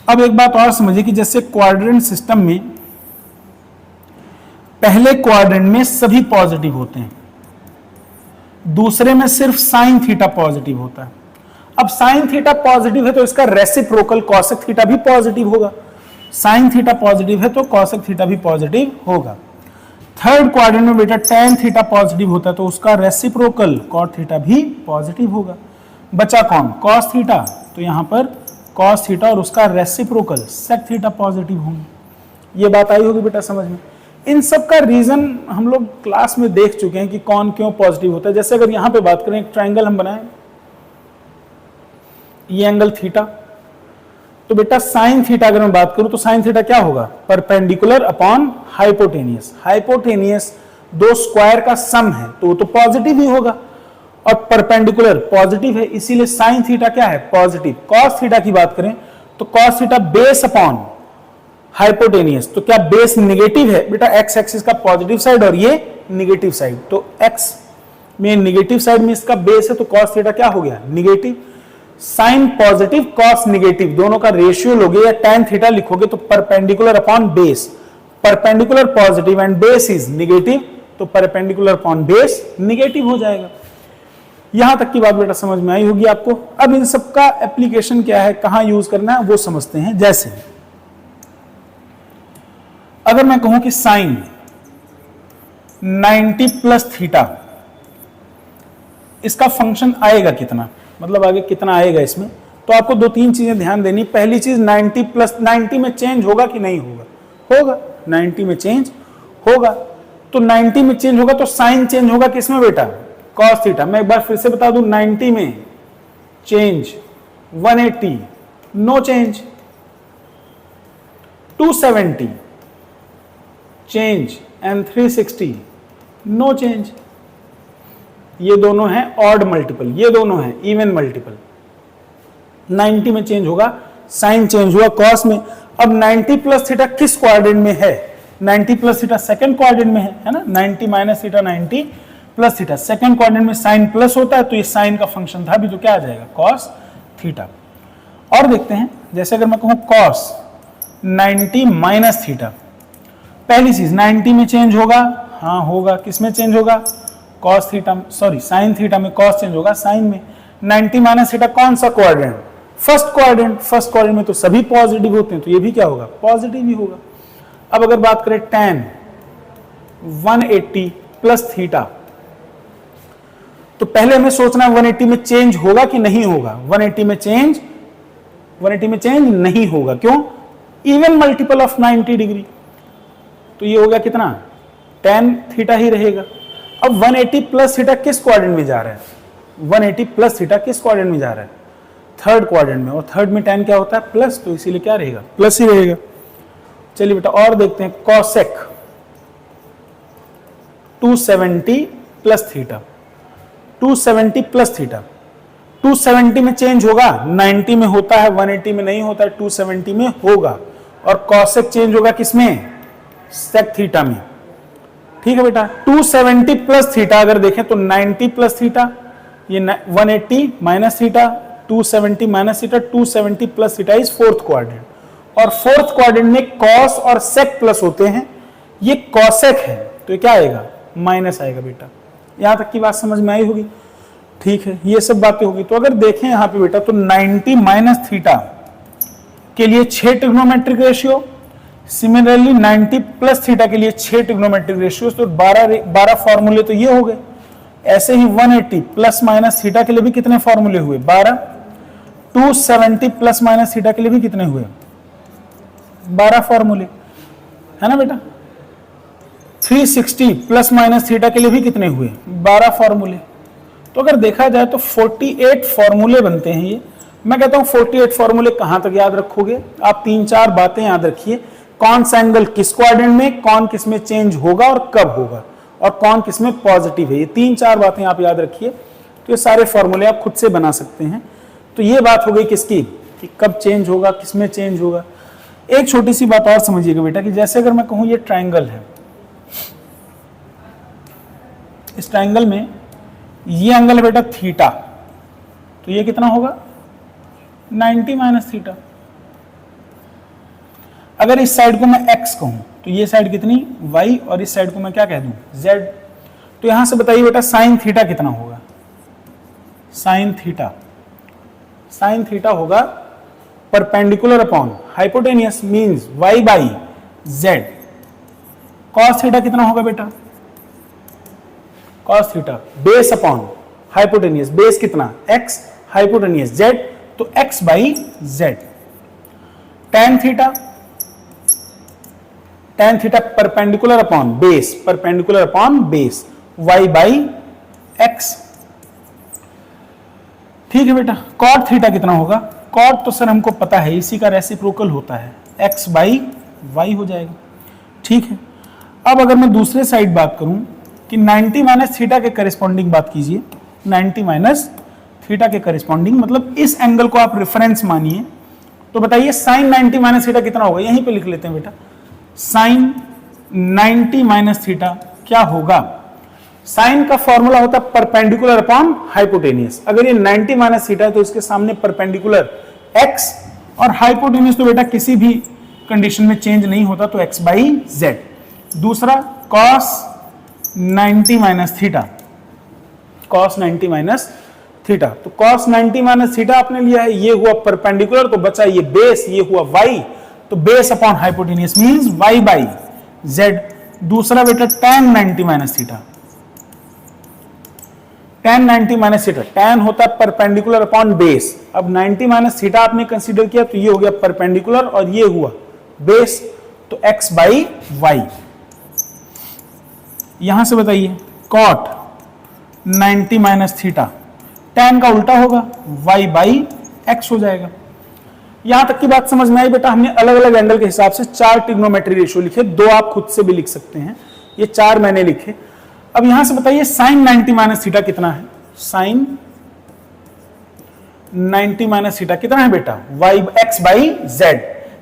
अब एक बात और समझिए कि जैसे क्वाड्रेंट सिस्टम में पहले क्वाड्रेंट में सभी पॉजिटिव होते हैं, दूसरे में सिर्फ साइन थीटा पॉजिटिव होता है। अब साइन थीटा पॉजिटिव है तो इसका रेसिप्रोकल कॉसेक थीटा भी पॉजिटिव होगा। साइन थीटा पॉजिटिव है तो कॉसेक थीटा भी पॉजिटिव होगा। थर्ड क्वाड्रेंट में बेटा टैन थीटा पॉजिटिव होता है तो उसका रेसिप्रोकल कॉट थीटा भी पॉजिटिव होगा। बचा कौन? Cos theta. तो यहां पर कॉस थीटा और उसका रेसिप्रोकल सेक थीटा पॉजिटिव होंगे। ये बात आई होगी बेटा समझ में। इन सब का रीजन हम लोग क्लास में देख चुके हैं कि कौन क्यों पॉजिटिव होता है। जैसे अगर यहां पे बात करें, एक ट्राइंगल हम बनाएं, ये एंगल थीटा, तो बेटा साइन थीटा अगर मैं बात करूं तो साइन थीटा क्या होगा? Perpendicular upon hypotenuse. हाइपोटेनियस दो स्क्वायर का सम है तो वो तो पॉजिटिव ही होगा, और परपेंडिकुलर पॉजिटिव है, इसीलिए साइन थीटा क्या है? पॉजिटिव। कॉस थीटा की बात करें तो cos theta base upon hypotenuse, तो क्या बेस निगेटिव है? बेटा एक्स एक्सिस का पॉजिटिव साइड और ये निगेटिव साइड, तो एक्स में निगेटिव साइड में इसका बेस है तो कॉस थीटा क्या हो गया? Negative. Sine positive cos negative, दोनों का रेशियो लोगे या टैन थीटा लिखोगे तो perpendicular upon base, perpendicular positive and base is negative, तो परपेंडिकुलर अपॉन बेस निगेटिव हो जाएगा। यहां तक की बात बेटा समझ में आई होगी आपको। अब इन सब का एप्लीकेशन क्या है, कहां यूज करना है वो समझते हैं। जैसे अगर मैं कहूं कि साइन 90 प्लस थीटा, इसका फंक्शन आएगा कितना, मतलब आगे कितना आएगा इसमें, तो आपको दो तीन चीजें ध्यान देनी। पहली चीज 90 प्लस 90 में चेंज होगा कि नहीं होगा? होगा, 90 में चेंज होगा। तो 90 में चेंज होगा तो साइन चेंज होगा किसमें बेटा? Cos theta. मैं एक बार फिर से बता दूं, 90 में change, 180 no change, 270 change and 360 no change. ये दोनों हैं ऑड मल्टीपल, ये दोनों हैं इवन मल्टीपल। 90 में चेंज होगा, साइन चेंज हुआ कॉस में। अब 90 प्लस थीटा किस क्वाड्रेंट में है? 90 प्लस थीटा सेकंड क्वाड्रेंट में है ना। 90 minus theta 90 plus theta, second quadrant में साइन प्लस होता है तो ये साइन का फंक्शन था भी, तो क्या आ जाएगा? Cos theta. और देखते हैं, जैसे अगर मैं कहूं कॉस 90 माइनस थीटा, पहली चीज 90 में चेंज होगा, हाँ होगा। किसमें चेंज होगा? Cos theta, sorry sine theta में कॉस चेंज होगा साइन में। 90 माइनस थीटा कौन सा quadrant? First quadrant. First quadrant में तो सभी पॉजिटिव होते हैं तो ये भी क्या होगा? पॉजिटिव ही होगा। अब अगर बात करें टैन 180 प्लस थीटा, तो पहले हमें सोचना है 180 में चेंज होगा कि नहीं होगा। 180 में चेंज नहीं होगा। क्यों? इवन मल्टीपल ऑफ 90 डिग्री, तो ये हो गया कितना, tan थीटा ही रहेगा। अब 180 प्लस थीटा किस क्वाड्रेंट में जा रहा है, 180 प्लस थीटा किस क्वाड्रेंट में जा रहा है, थर्ड क्वाड्रेंट में, और थर्ड में tan क्या होता है, प्लस, तो इसीलिए क्या रहेगा, प्लस ही रहेगा। चलिए बेटा और देखते हैं, cosec 270 plus theta, 270 plus theta, 270 में चेंज होगा, 90 में होता है, 180 में नहीं होता है, 270 में होगा। और कॉसेक चेंज होगा किसमें, सेक थीटा में। ठीक है बेटा, 270 प्लस थीटा अगर देखें तो 90 प्लस थीटा, ये 180 minus theta, 270 minus theta, 270 plus theta is fourth quadrant. और फोर्थ क्वाड्रेंट में कॉस और सेक प्लस होते हैं, ये कॉसेक है, तो ये क्या आएगा, माइनस आएगा बेटा। यहां तक की बात समझ में आई होगी। ठीक है, ये सब बातें होगी। तो अगर देखें यहां पे बेटा, तो 90 माइनस थीटा के लिए 6 trigonometric ratio, similarly 90 plus theta के लिए 6 ट्रिग्नोमेट्रिक रेशियो, तो 12 फॉर्मूले तो ये हो गए। ऐसे ही 180 प्लस माइनस थीटा के लिए भी कितने फॉर्मूले हुए, 12। 270 प्लस माइनस थीटा के लिए भी कितने हुए, 12 फॉर्मूले, है ना बेटा। 360 प्लस माइनस थीटा के लिए भी कितने हुए, 12 फॉर्मूले। तो अगर देखा जाए तो 48 फॉर्मूले बनते हैं ये। मैं कहता हूं 48 फॉर्मूले कहां तक याद रखोगे आप, 3-4 बातें याद रखिए, कौन सा एंगल किस क्वाड्रेंट में, कौन किस में चेंज होगा और कब होगा, और कौन किस में पॉजिटिव है, ये 3-4 बातें आप याद रखिए। तो ये सारे फॉर्मूले आप खुद से बना सकते हैं। तो ये बात हो गई किसकी, कि कब चेंज होगा, किस में चेंज होगा। एक छोटी सी बात और समझिएगा बेटा, कि जैसे अगर मैं कहूं ये ट्राइंगल है, इस ट्राइंगल में ये एंगल है बेटा थीटा, तो ये कितना होगा, 90 माइनस थीटा। अगर इस साइड को मैं x कहूं तो ये साइड कितनी, y, और इस साइड को मैं क्या कह दूं, z। तो यहां से बताइए बेटा साइन थीटा कितना होगा, साइन थीटा होगा perpendicular upon hypotenuse, means y by z। Cos theta कितना होगा बेटा, cos theta base upon hypotenuse, base कितना x, हाइपोटेनियस z, तो x by z। tan theta perpendicular upon base, y by x। ठीक है बेटा, cot theta कितना होगा, cot तो सर हमको पता है, इसी का रेसिप्रोकल होता है, x बाई y हो जाएगा। ठीक है, अब अगर मैं दूसरे साइड बात करूं कि 90 माइनस थीटा के करेस्पॉन्डिंग बात कीजिए, 90 माइनस थीटा के करेस्पॉन्डिंग, मतलब इस एंगल को आप रेफरेंस मानिए, तो बताइए साइन 90 माइनस थीटा कितना होगा, यहीं पे लिख लेते हैं बेटा, साइन 90 माइनस थीटा क्या होगा, साइन का फॉर्मूला होता है परपेंडिकुलर अपॉन हाइपोटेनियस। अगर ये 90 माइनस थीटा है तो इसके सामने परपेंडिकुलर x, और हाइपोटेनियस तो बेटा किसी भी कंडीशन में चेंज नहीं होता, तो x बाई z। दूसरा cos 90 minus theta, cos 90 minus theta, तो cos 90 माइनस थीटा आपने लिया है, ये हुआ परपेंडिकुलर, तो बचा ये बेस, ये हुआ y, तो base upon hypotenuse means y by z। दूसरा बेटा tan 90 minus theta, tan 90 minus theta, tan होता है परपेंडिकुलर अपॉन बेस। अब 90 माइनस थीटा आपने कंसीडर किया तो ये हो गया परपेंडिकुलर और ये हुआ बेस, तो x बाई y। यहां से बताइए cot 90 माइनस थीटा, tan का उल्टा होगा, y बाई x हो जाएगा। यहां तक की बात समझ में आई बेटा। हमने अलग अलग एंगल के हिसाब से 4 ट्रिग्नोमेट्री रेशियो लिखे, 2 आप खुद से भी लिख सकते हैं, ये 4 मैंने लिखे। अब यहां से बताइए साइन 90 माइनस थीटा कितना है, साइन 90 माइनस थीटा कितना है बेटा, x बाई z।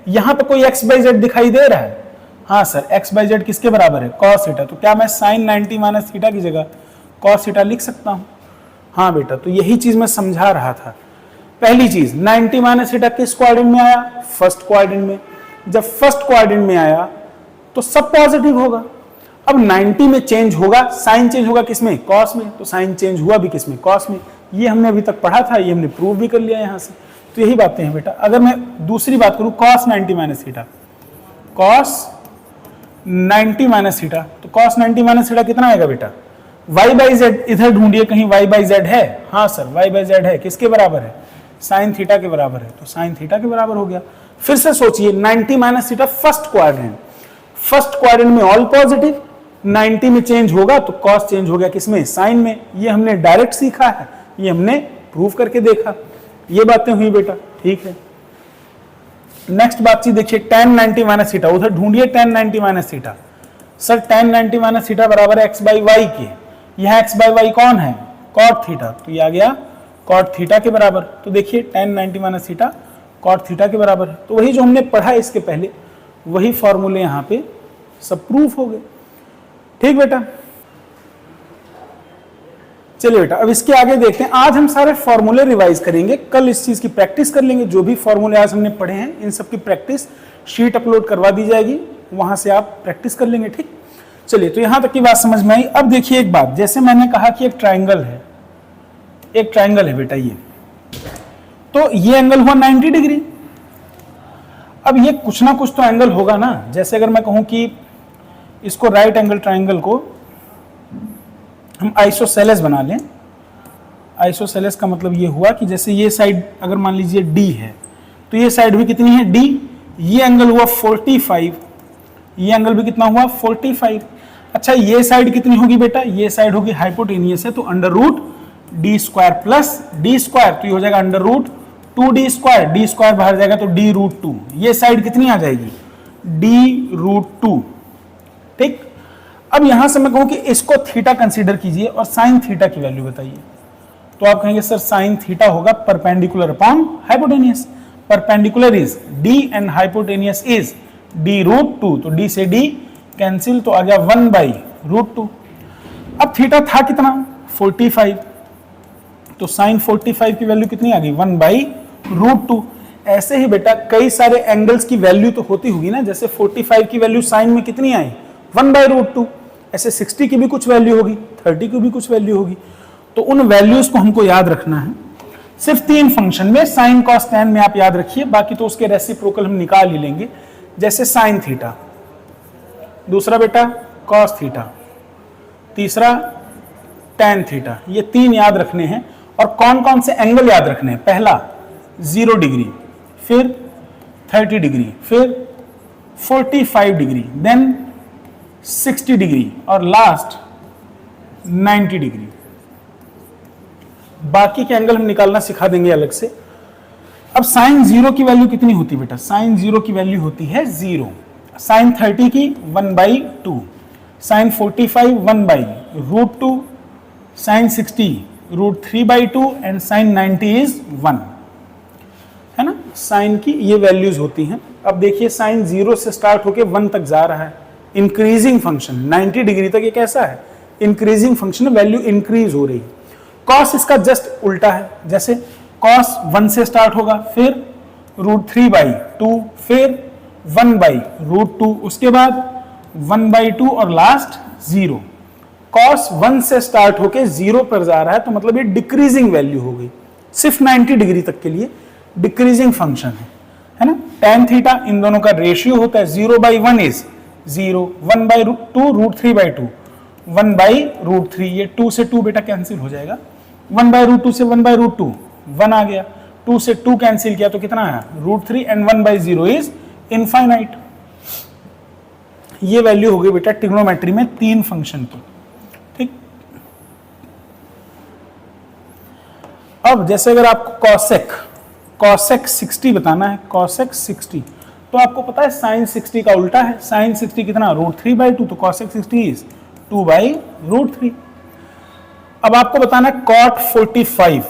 यहां पे कोई x बाई z दिखाई दे रहा है, हाँ सर, x बाई z किसके बराबर है, cos थीटा। तो क्या मैं साइन 90 माइनस थीटा की जगह cos थीटा लिख सकता हूं, हाँ बेटा। तो यही चीज मैं समझा रहा था। पहली चीज 90 माइनस थीटा किस क्वाड्रेंट में आया, फर्स्ट क्वाड्रेंट में। जब फर्स्ट क्वाड्रेंट में आया तो सब पॉजिटिव होगा। अब 90 में चेंज होगा, साइन चेंज होगा किसमें, कॉस में, तो साइन चेंज हुआ भी किसमें, कॉस में। ये हमने अभी तक पढ़ा था, ये हमने प्रूव भी कर लिया यहां से। तो यही बातें हैं बेटा। अगर मैं दूसरी बात करूं cos 90 minus theta, cos 90 minus theta, तो cos 90 माइनस थीटा कितना आएगा बेटा, y बाई जेड। इधर ढूंढिए कहीं y बाई जेड है, हाँ सर y बाई जेड है, किसके बराबर है, साइन थीटा के बराबर है, तो साइन थीटा के बराबर हो गया। फिर से सोचिए 90 माइनस थीटा फर्स्ट क्वाड्रेंट में ऑल पॉजिटिव, 90 में चेंज होगा तो कॉस चेंज हो गया किसमें, साइन में। ये हमने डायरेक्ट सीखा है, ये हमने प्रूव करके देखा, ये बातें हुई बेटा, ठीक है। नेक्स्ट बातचीत देखिए tan 90 माइनस थीटा, उधर ढूंढिए tan 90 minus theta. Sir tan 90 minus theta बराबर है x बाई वाई के, यह x बाई वाई कौन है, cot थीटा, तो ये आ गया cot थीटा के बराबर। तो देखिए tan 90 minus theta cot theta के बराबर है, तो वही जो हमने पढ़ा इसके पहले वही फॉर्मूले यहाँ पे सब प्रूफ हो गए, ठीक बेटा। चलिए बेटा अब इसके आगे देखते हैं। आज हम सारे फॉर्मूले रिवाइज करेंगे, कल इस चीज की प्रैक्टिस कर लेंगे। जो भी फॉर्मूले आज हमने पढ़े हैं इन सब की प्रैक्टिस शीट अपलोड करवा दी जाएगी, वहां से आप प्रैक्टिस कर लेंगे, ठीक। चलिए तो यहां तक की बात समझ में आई। अब देखिए एक बात, जैसे मैंने कहा कि एक ट्राइंगल है बेटा, ये तो ये एंगल हुआ 90 डिग्री। अब ये कुछ ना कुछ तो एंगल होगा ना। जैसे अगर मैं कहूं कि इसको राइट एंगल ट्राइंगल को हम आइसोसेलेस बना लें। आइसोसेलेस का मतलब ये हुआ कि जैसे ये साइड अगर मान लीजिए D है तो ये साइड भी कितनी है D, ये एंगल हुआ 45, ये एंगल भी कितना हुआ 45। अच्छा ये साइड कितनी होगी बेटा, ये साइड होगी हाइपोटेनियस है तो under root D square plus D square, तो ये हो जाएगा under root 2d square, D square बाहर जाएगा तो d रूट 2, ये साइड कितनी आ जाएगी d रूट 2, ठीक। अब यहां से मैं कहूं कि इसको थीटा कंसीडर कीजिए और साइन थीटा की वैल्यू बताइए, तो आप कहेंगे सर साइन थीटा होगा perpendicular upon hypotenuse, perpendicular is d and hypotenuse is d root 2, तो d से d कैंसिल, तो आ गया 1 बाई रूट 2। अब थीटा था कितना 45, तो साइन 45 की वैल्यू कितनी आ गई 1 बाई रूट 2। ऐसे ही बेटा कई सारे एंगल्स की वैल्यू तो होती होगी ना, जैसे 45 की वैल्यू साइन में कितनी आई 1 बाई रूट 2, ऐसे 60 की भी कुछ वैल्यू होगी, 30 की भी कुछ वैल्यू होगी, तो उन वैल्यूज को हमको याद रखना है। सिर्फ 3 फंक्शन में साइन कॉस टैन में आप याद रखिए, बाकी तो उसके रेसिप्रोकल हम निकाल ही लेंगे। जैसे साइन थीटा, दूसरा बेटा कॉस थीटा, तीसरा टैन थीटा, ये 3 याद रखने हैं। और कौन कौन से एंगल याद रखने हैं, पहला 0 डिग्री, फिर 30 डिग्री, फिर 45 डिग्री, देन 60 डिग्री और लास्ट 90 डिग्री। बाकी के एंगल हम निकालना सिखा देंगे अलग से। अब साइन 0 की वैल्यू कितनी होती है बेटा, साइन 0 की वैल्यू होती है 0, साइन 30 की 1/2, sine 45 1 root 2, sine 60 root 3/2 and sine 90 is 1, है ना। साइन की ये वैल्यूज होती हैं। अब देखिए साइन 0 से स्टार्ट होके 1 तक जा रहा है, इंक्रीजिंग फंक्शन 90 डिग्री तक ये कैसा है, इंक्रीजिंग फंक्शन, वैल्यू इंक्रीज हो रही। कॉस इसका जस्ट उल्टा है, जैसे कॉस 1 से स्टार्ट होगा, फिर रूट 3/2, फिर 1/√2, उसके बाद 1/2 और लास्ट 0। कॉस 1 से स्टार्ट होके 0 पर जा रहा है तो मतलब ये डिक्रीजिंग वैल्यू हो गई, सिर्फ 90 डिग्री तक के लिए डिक्रीजिंग फंक्शन है ना। tan थीटा इन दोनों का रेशियो होता है, 0/1 इज 0, 1/2 रूट 3/2, 1/√3, ये 2 से 2 बेटा कैंसिल हो जाएगा, 1/√2 से 1/√2 1 आ गया, 2 से 2 कैंसिल किया तो कितना आया √3 एंड 1/0 इज इनफाइनाइट। ये वैल्यू हो गई बेटा ट्रिग्नोमेट्री में 3 फंक्शन की, ठीक। अब जैसे अगर आपको कॉसेक 60 बताना है, कॉसेक 60, तो आपको पता है साइन 60 का उल्टा है, साइन 60 कितना √3/2, तो कॉसेक 60 इज 2/√3। अब आपको बताना है cot 45,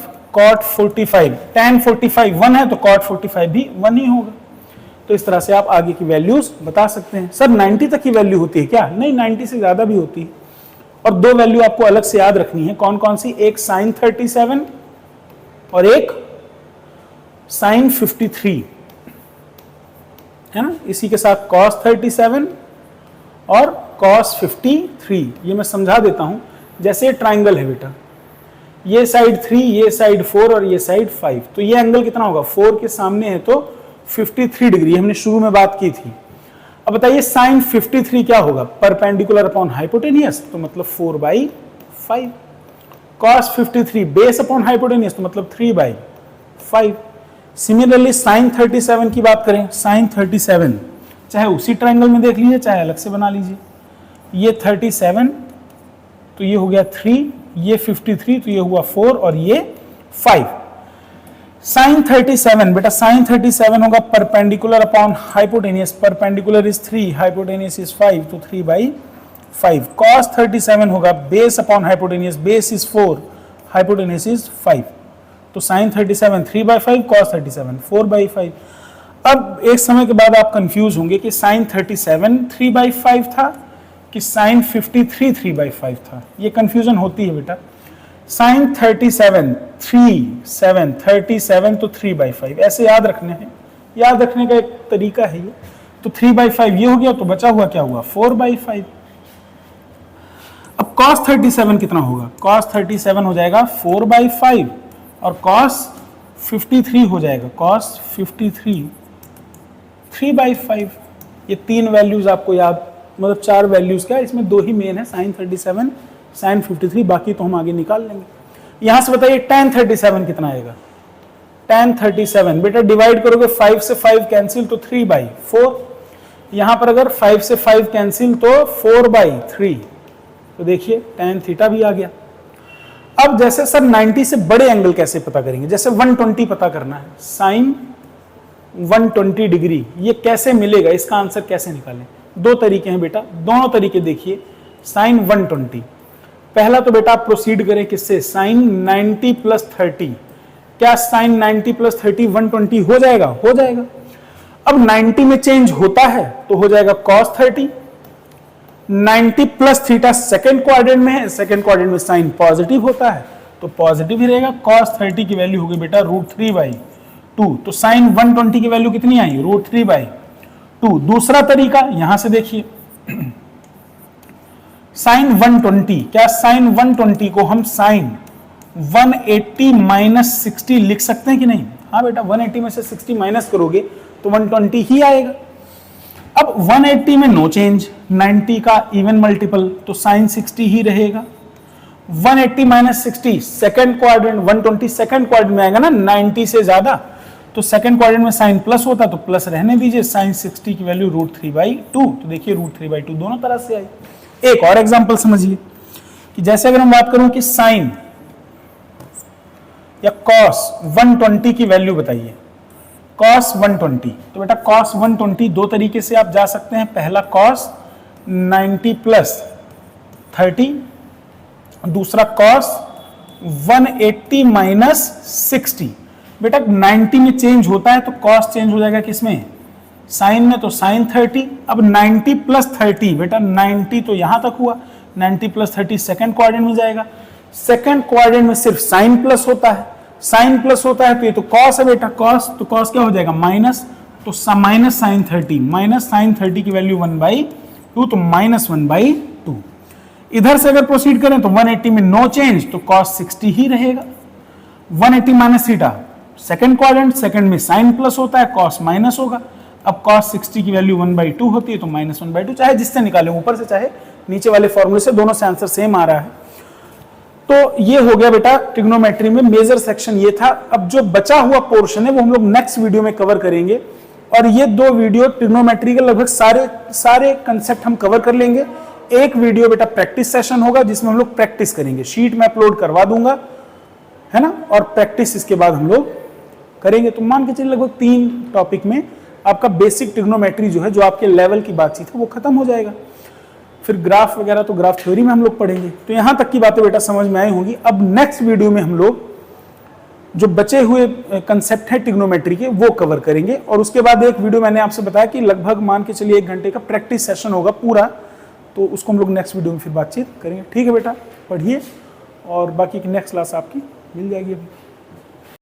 tan 45 1 है तो cot 45 भी 1 ही होगा। तो इस तरह से आप आगे की वैल्यूज बता सकते हैं। सर 90 तक की वैल्यू होती है क्या, नहीं 90 से ज्यादा भी होती है। और 2 वैल्यू आपको अलग से याद रखनी है, कौन कौन सी, एक साइन 37 और एक साइन 53, है ना। इसी के साथ cos 37 और cos 53, ये मैं समझा देता हूं। जैसे ट्राइंगल है बेटा, ये साइड 3, ये साइड 4 और ये साइड 5, तो ये एंगल कितना होगा, 4 के सामने है तो 53 डिग्री, हमने शुरू में बात की थी। अब बताइए साइन 53 क्या होगा, परपेंडिकुलर अपॉन हाइपोटेनियस, तो मतलब 4/5, cos 53 बेस अपॉन हाइपोटेनियस, तो मतलब 3/5, सिमिलरली साइन 37 की बात करें, साइन 37 चाहे उसी ट्रायंगल में देख लीजिए चाहे अलग से बना लीजिए। ये 37 तो ये हो गया 3, ये 53 तो ये हुआ 4 और ये 5। साइन 37 बेटा साइन 37 होगा perpendicular upon hypotenuse, perpendicular is 3, hypotenuse is 5 तो 3/5। कॉस 37 होगा base upon hypotenuse, base is 4, hypotenuse is 5 तो साइन 37 3/5, कॉस 37 4/5। अब एक समय के बाद आप कंफ्यूज होंगे कि साइन 37 3/5 था कि साइन 53 3/5 था, ये कंफ्यूजन होती है बेटा। साइन 37 तो 3/5 ऐसे याद रखने हैं, याद रखने का एक तरीका है ये। तो 3/5 ये हो गया तो बचा हुआ क्या हुआ 4/5। अब cos 37 कितना होगा, cos 37 हो जाएगा 4/5 और cos 53 हो जाएगा cos 53 3/5। ये तीन वैल्यूज आपको याद, मतलब 4 वैल्यूज क्या, इसमें 2 ही मेन है, साइन 37 साइन 53, बाकी तो हम आगे निकाल लेंगे। यहां से बताइए tan 37 कितना आएगा, tan 37 बेटा डिवाइड करोगे 5 से 5 कैंसिल तो 3/4, यहां पर अगर 5 से 5 कैंसिल तो 4/3, तो देखिए tan थीटा भी आ गया। अब जैसे सर 90 से बड़े एंगल कैसे पता करेंगे, जैसे 120 पता करना है, साइन 120 डिग्री ये कैसे मिलेगा, इसका आंसर कैसे निकालें। 2 तरीके हैं बेटा, दोनों तरीके देखिए। साइन 120 पहला तो बेटा आप प्रोसीड करें किससे, साइन 90 + 30, क्या साइन 90 + 30 120 हो जाएगा, हो जाएगा। अब 90 में चेंज होता है तो हो जाएगा cos 30, 90 + थीटा सेकंड क्वाड्रेंट में है, सेकंड क्वाड्रेंट में साइन पॉजिटिव होता है तो पॉजिटिव ही रहेगा। cos 30 की वैल्यू होगी बेटा √3/2, तो साइन 120 की वैल्यू कितनी आई √3/2। दूसरा तरीका यहां से देखिए, साइन 120, क्या साइन 120 को हम साइन 180 - 60 लिख सकते हैं कि नहीं, हाँ बेटा 180 में से 60 माइनस करोगे तो 120 ही आएगा। अब 180 में नो चेंज, 90 का इवन मल्टीपल तो साइन 60 ही रहेगा। 180 - 60 सेकंड क्वाड्रेंट, 120 सेकंड क्वाड्रेंट में आएगा ना, 90 से ज्यादा, तो सेकंड क्वाड्रेंट में साइन प्लस होता तो प्लस रहने दीजिए, साइन 60 की वैल्यू √3/2, तो देखिए √3/2 दोनों तरह से आई। एक और एग्जांपल समझिए कि जैसे अगर हम बात करूं कि साइन या cos 120 की वैल्यू बताइए, cos 120, तो बेटा cos 120 दो तरीके से आप जा सकते हैं। पहला cos 90 + 30, दूसरा cos 180 - 60। बेटा 90 में चेंज होता है तो cos चेंज हो जाएगा किसमें, साइन में, तो साइन 30। अब 90 + 30 बेटा 90 तो यहां तक हुआ, 90 + 30 सेकंड क्वाड्रेंट में जाएगा, सेकंड क्वाड्रेंट में सिर्फ साइन प्लस होता है, साइन प्लस होता है तो ये तो cos है बेटा, cos, तो cos क्या हो जाएगा माइनस, तो माइनस साइन 30, माइनस साइन 30 की वैल्यू 1/2 तो -1/2। इधर से अगर प्रोसीड करें तो 180 में नो चेंज तो cos 60 ही रहेगा। 180 - थीटा सेकंड क्वाड्रेंट, सेकंड में साइन प्लस होता है, cos माइनस होगा। अब cos 60 की वैल्यू 1/2 होती है तो -1/2, चाहे जिससे निकालें, ऊपर से चाहे नीचे वाले फॉर्मूले से, दोनों से आंसर सेम आ रहा है। तो ये हो गया बेटा ट्रिग्नोमेट्री में मेजर सेक्शन ये था। अब जो बचा हुआ पोर्शन है वो हम लोग नेक्स्ट वीडियो में कवर करेंगे, और ये 2 वीडियो ट्रिग्नोमेट्री के लगभग सारे कंसेप्ट हम कवर कर लेंगे। एक वीडियो बेटा प्रैक्टिस सेशन होगा जिसमें हम लोग प्रैक्टिस करेंगे, शीट में अपलोड करवा दूंगा, है ना, और प्रैक्टिस इसके बाद हम लोग करेंगे। तो मान के चलिए लगभग 3 टॉपिक में आपका बेसिक ट्रिग्नोमेट्री जो है, जो आपके लेवल की बातचीत है, वो खत्म हो जाएगा। फिर ग्राफ वगैरह तो ग्राफ थ्योरी में हम लोग पढ़ेंगे। तो यहां तक की बातें बेटा समझ में आई होंगी। अब नेक्स्ट वीडियो में हम लोग जो बचे हुए कंसेप्ट है ट्रिग्नोमेट्री के वो कवर करेंगे, और उसके बाद एक वीडियो मैंने आपसे बताया कि लगभग मान के चलिए 1 घंटे का प्रैक्टिस सेशन होगा पूरा, तो उसको हम लोग नेक्स्ट वीडियो में फिर बातचीत करेंगे। ठीक है बेटा, पढ़िए, और बाकी की नेक्स्ट क्लास आपकी मिल जाएगी अभी।